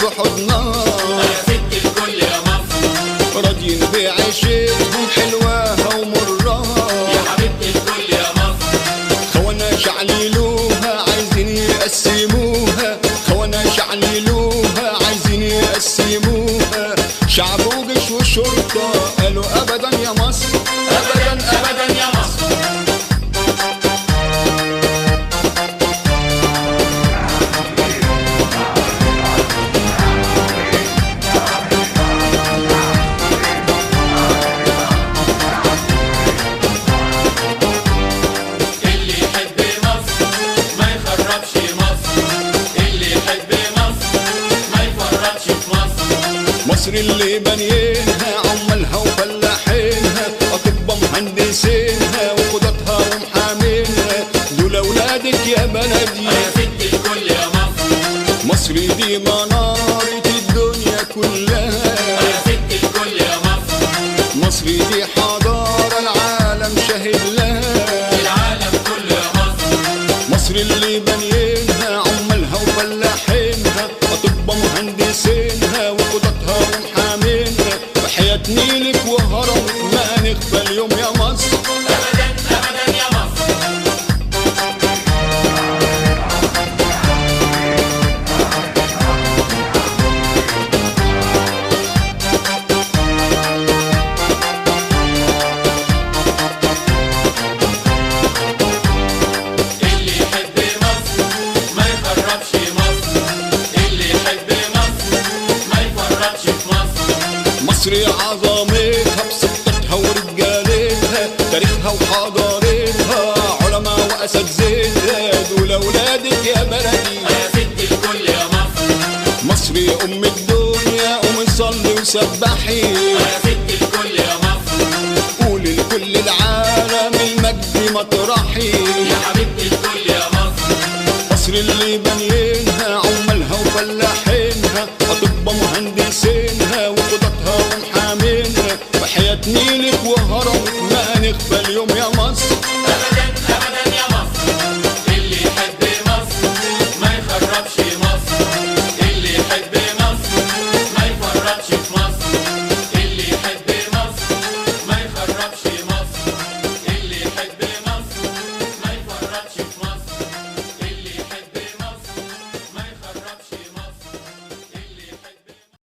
في حضنها. يا ست الكل يا مصر، راضيين بعيشتهم حلواها ومرها. يا حبيبة الكل يا مصر، خوانا شعللوها عايزين يقسموها. خوانا شعللوها عايزين يقسموها. شعب وجيش وشرطة قالوا أبدا يا مصر، أبدا أبدا يا مصر. اللي يحب مصر ما يخربش مصر، اللي يحب مصر ما يفرطش في مصر. مصر اللي بنينها عمالها وفلاحينها، أطباء مهندسينها وقضاتها ومحامينها. دول أولادك يا بلدي، يا ست الكل يا مصر، مصر دي منارة الدنيا كلها. يا ست الكل يا مصر، مصر دي حضارة العالم شاهد لها. العالم كله يا مصر. مصر اللي بنينها عمالها وفلاحينها، أطباء مهندسينها وقضاتها ومحامينها. وحياة نيلك وهرمك ما نخفى اليوم يا مصر. أبدا أبدا يا مصر. اللي يحب مصر ما يخربش مصر، اللي يحب مصر ما يفرطش في مصر. مصر عظمتها بسطتها ورجالتها، تاريخها وحضارتها، علماء وأساتذتها. دول أولادك يا بلدي، يا ست الكل يا مصر، مصر أم الدنيا. قومي صلي وسبحي، يا ست الكل يا مصر، قولي لكل العالم المجد مطرحي. يا حبيبة الكل يا مصر، مصر اللي بنينها عمالها وفلاحينها، أطباء مهندسينها وقضاتها ومحامينها. وحياة نيلك وهرمك ما نخفى اليوم يا مصر. أبدا